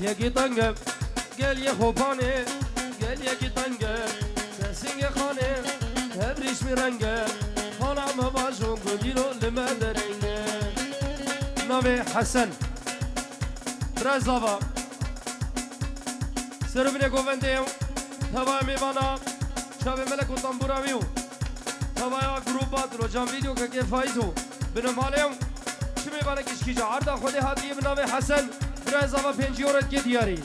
یکی تنگم گل یه خوبانه گل یکی تنگم سسینگ خانه هبریش میرنگه خانم باشون گلیرو لمدرنگه نوی حسن برزاوا سربنه گوونده تبای میوانا شب ملک و تنبوراویو تبایا گروپات رو جام ویدیو که فایزو بنمالیم چه میوانا کشکی جا عرضا خودی هاتیه بناوی حسن برزاوا 5 یورت که دیاری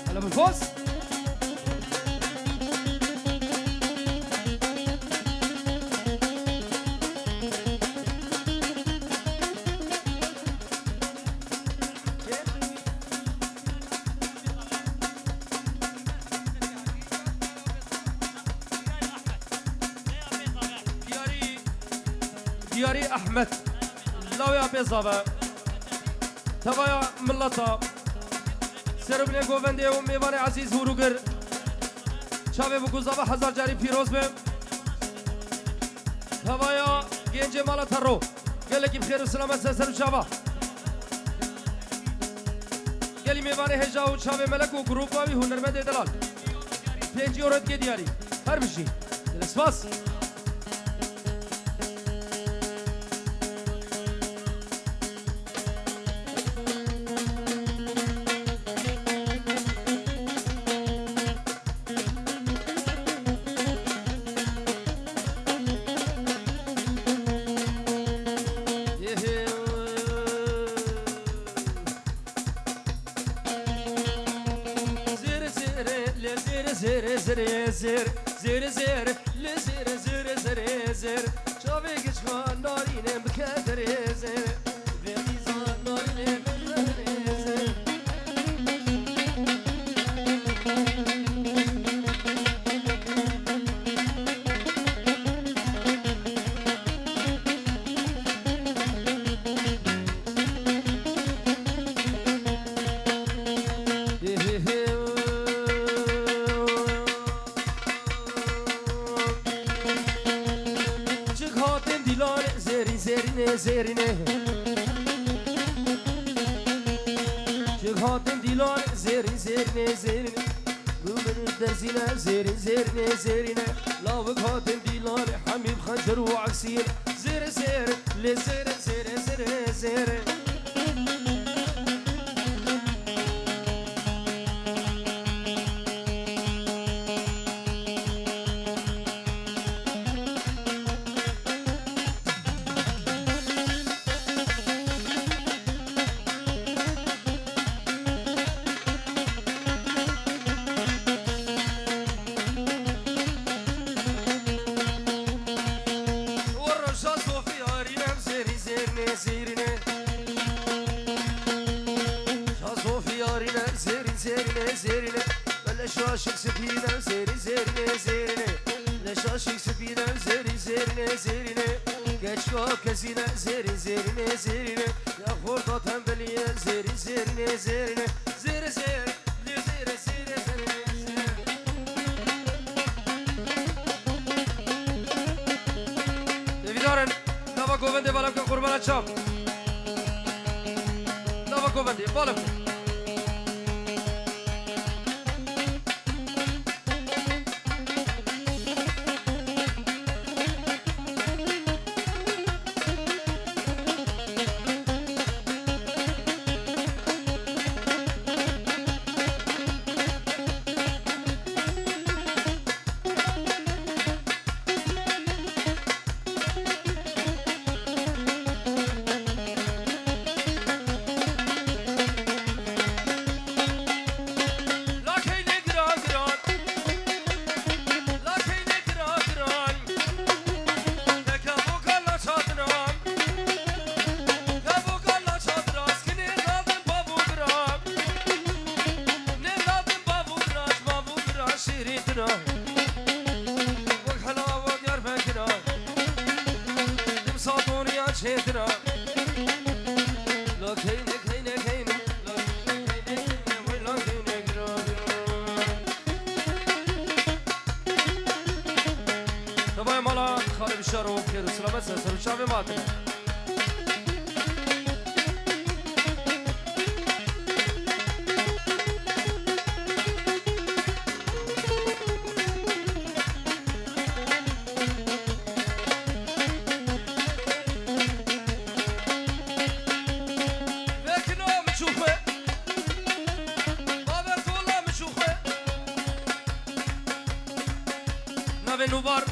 هلا بالفوز دياري أحمد لاويا بيزابا تبايا ملتا سربني قوفندي وميواني عزيز هوروغر شابه بگوزابا 1000 جاري پیروز بهم تبايا گنج مالا ترو گلکی بخير وسلامت سر شابا گلی ميواني هجا و شابه ملك و گروپ واوي هنرمند دلال 5 يورت کے دياري هر بشي الاسفاس زر زر زر زر زر لزر زر زر زر شافي كشخان نارين بكدر زر بيزان نارين بكدر زر زرینه جهاتم دیلان زرین زرینه زرینه بومن درزینه زرین زرینه زرینه لاوک هاتم دیلان حمیم خنجر و عکسین زر زر لزر زر زر زر زرینه لشاشك سبينا زري زرينه زرينه لشاشك سبينا زري زرينه زرينه كشوا كزينه زري زرينه زرينه يا خورطة تنبليه زري زرينه زرينه زر زر لزر زر زرينه دارن نوا گوونده بالام که قربان چاپ نوا گوونده بالام سر شاف ماتن نوبار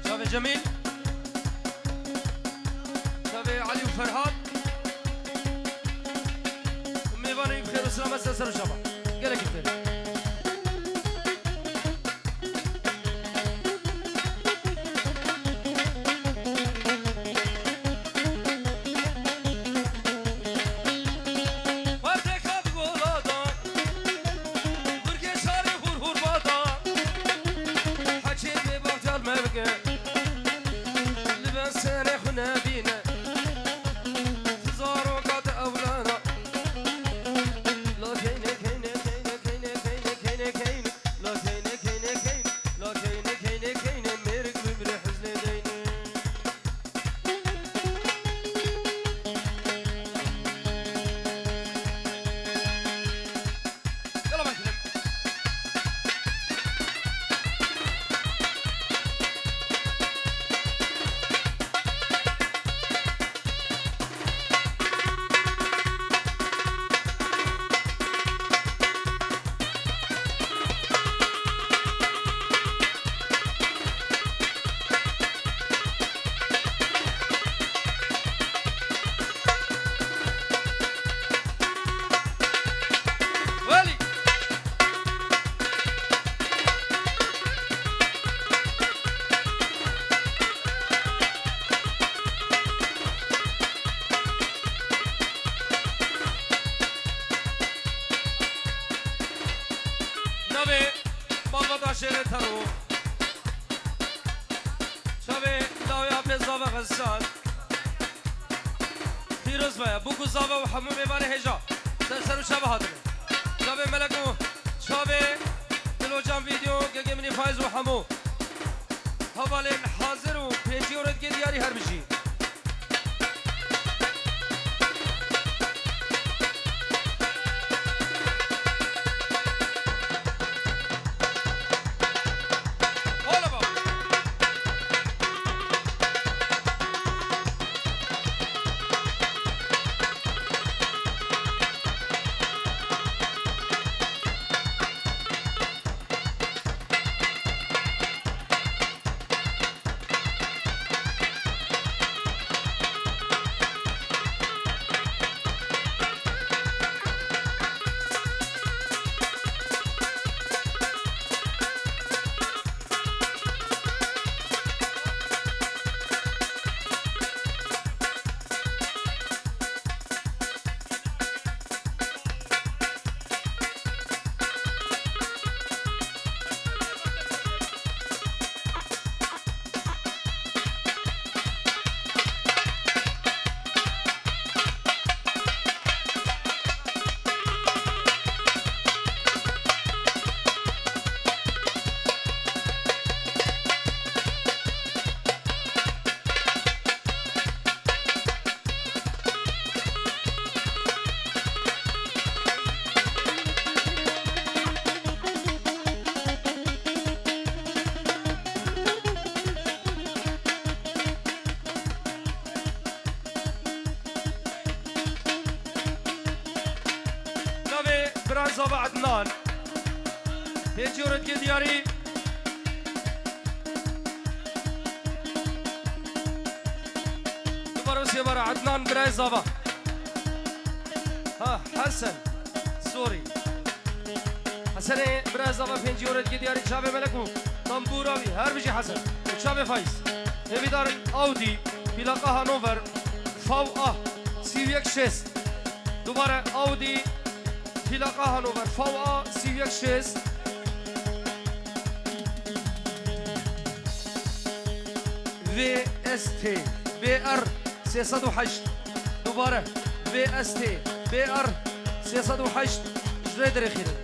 شافي جميل شافي علي وفرهاد وميفاني بخير وسلامة سلسل وشابة قالك كتير شيرة ترو شبه لاويا بزاوة غسان فيروز بايا بوكو زاوة وحمو بيباني هجا سرسر شبه هاتنه شبه ملكو شبه دلو جام فيديو گه مني فايز وحمو حوالين حاضر و پیجی ورد کے دیاری هر بشی زاوة عدنان هيجي ورد كي دياري دوباره سيبارة عدنان براي زاوة ها حسن سوري حسن براي زاوة هيجي ورد كي دياري شابه ملكو طنبوراوي هر بيجي حسن شابه فايز هبيدار اودي بلاقة هانوفر فاو سيويك شيست دوباره اودي بلاقة هانوفر فاو سيويك شيست في اس تي بي ار 308 دوباره في اس تي بي ار 308 جريدر خير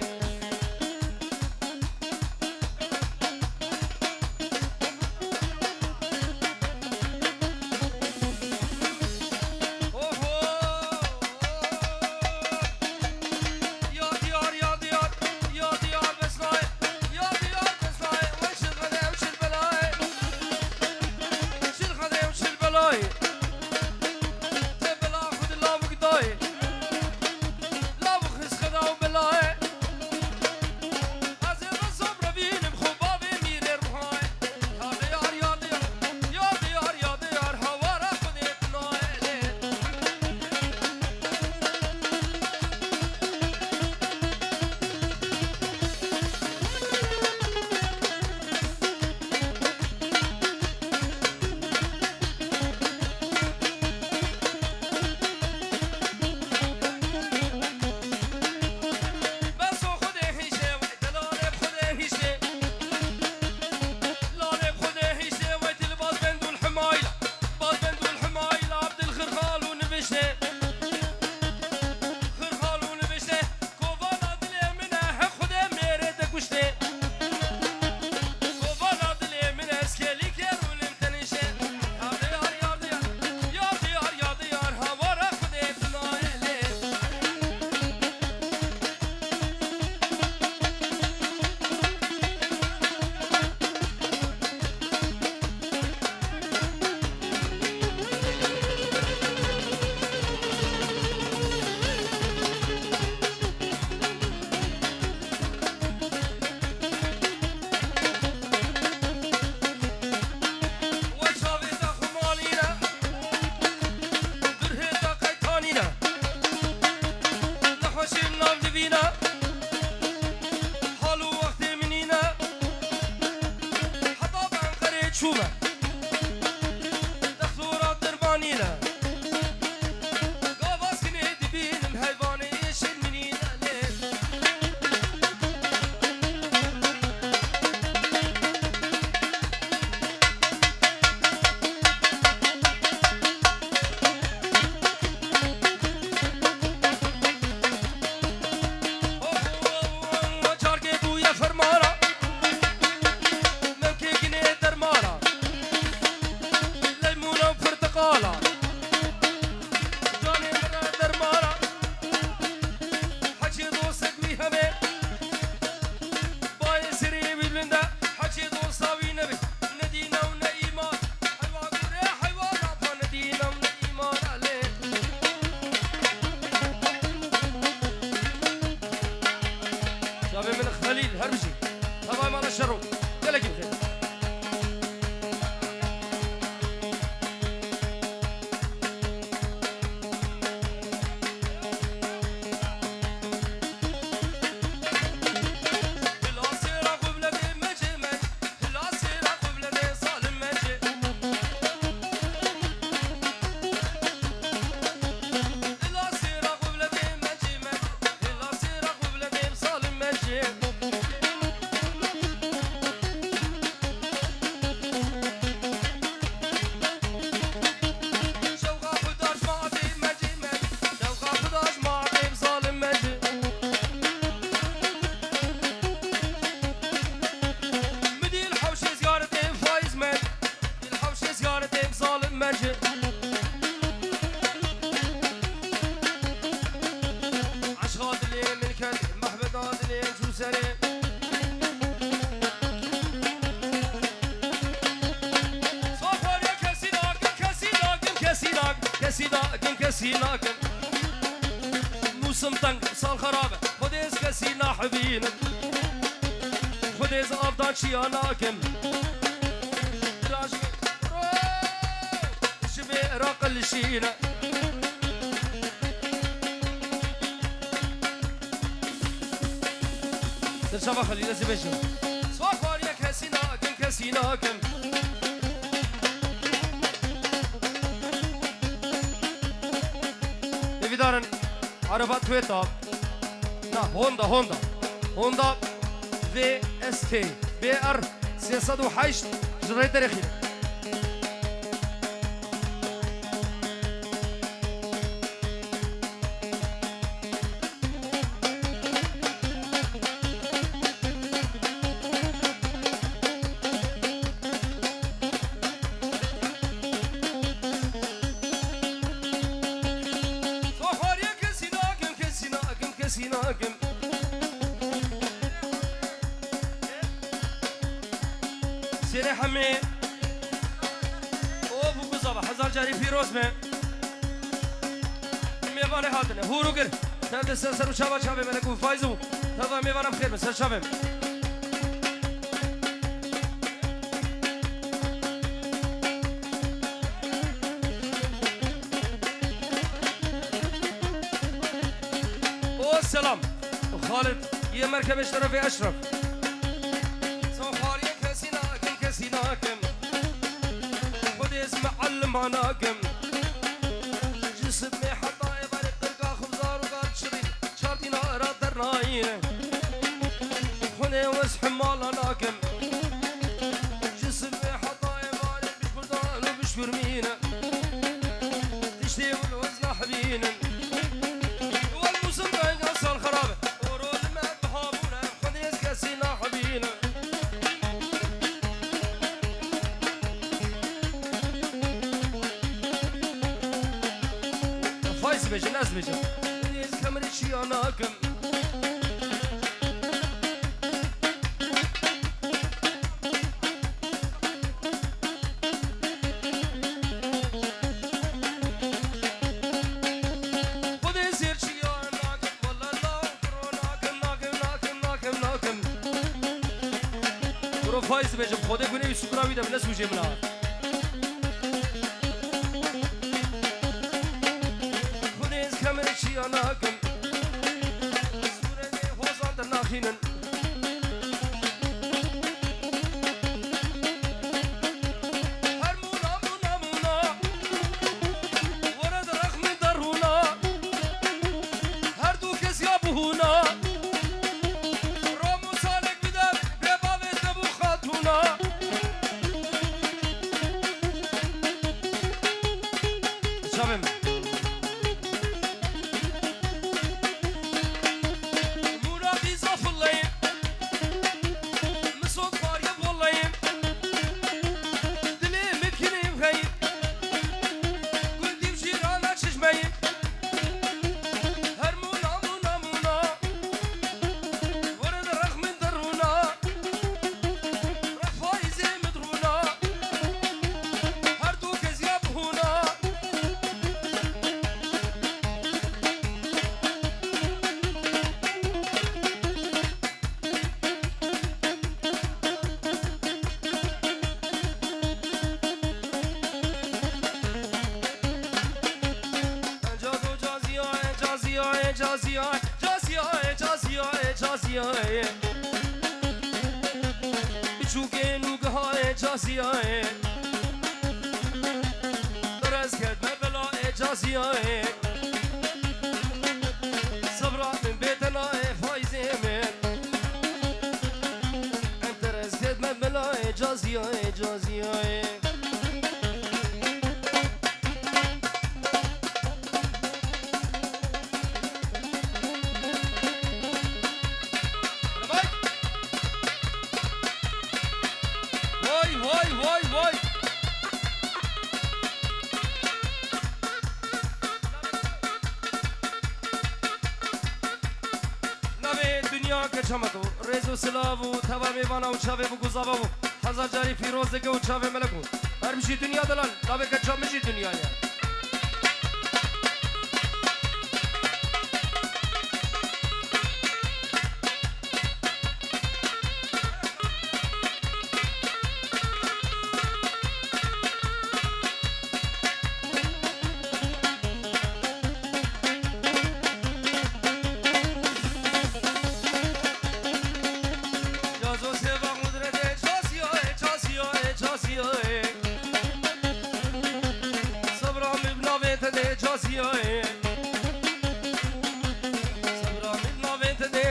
كسي ناكم موسم تنگ سال خرابه خديز كسي ناحبين خديز أفضل شيا ناكم راجي شبي راقل شينا ترشبه خلينا زبيشو سوافار يا كسي ناكم كسي ناكم نفيدارن عربات تويتا نا هوندا في اس كي بي ار 308 جريد تاريخي سيري حمي او بو بزابا هزار جاري فيروز में मेवाने हाथ ने हुरु कर तब से सर शाबा शाबे मैंने को फाइजू तब मेवाना खैर में सर शाबे ओ सलाम خالد ये مركب اشرف اشرف صفار يا كسيناكم خد اسم علماناكم جسمي حتى يبارك تلقى خبزار وقال شري شارتينا رادرناين خوني وس حمالاناكم جسمي حتى يبارك مش بردان ومش فرمينا تشتي والوزن حبين والموسم بين اصل خرابه ورود ما بحابونا خد كسينا حبينا بيجن أزبيجن يز كمري شي أناكم خذ يصير شي أناكم والله لا ناكم برو فايز بيجن خذ يكوني سكراوي ده بناس وجه منها أناكم سورة هوزان تناخينن هرمونا مونا ورد رخم درهونا هردو كس يابهونا رامو سالك بدر ببابة تبو خاتونا شابم بچوكي نوقها إجازية درسكت مبلا إجازية صبرا من بيتنا فايزة من درسكت مبلا إجازية كشمتو ريزو سلافو تبا ميوانا وشافي بوكوزافو هزار جاري فيروز دكه وشافي ملكو هر مشي دنيا دلال لابه كشم مشي دنيا يا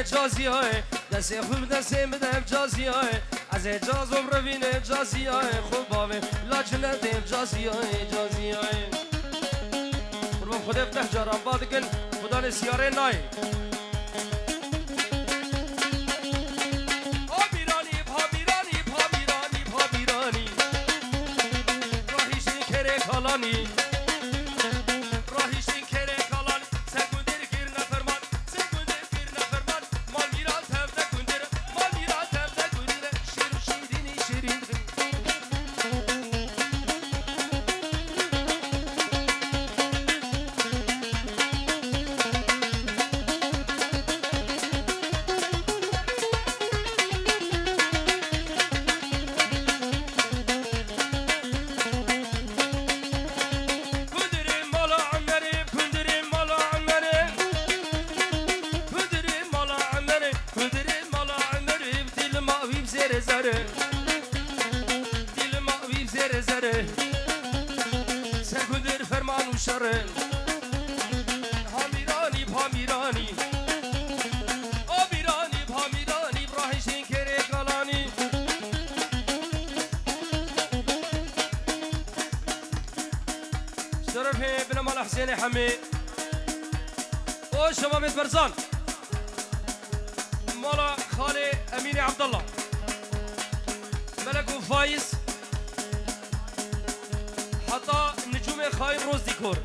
جازی های دست خوب دست بدم جازی های از اجاز و روین جازی های خوب باوه لاجنه دیم جازی های قربان خود افتح جارم بادگن خدا نسیاره نای حسين حمي وشباب برزان مالا خالي اميني عبد الله ملك وفايز حتى نجوم خايب روز ديكور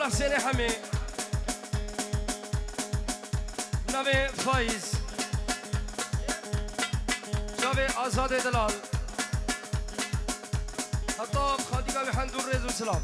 حسين حمي نوی فایز جاوی آزاد دلال حتی خادیگا به حندور رزو سلام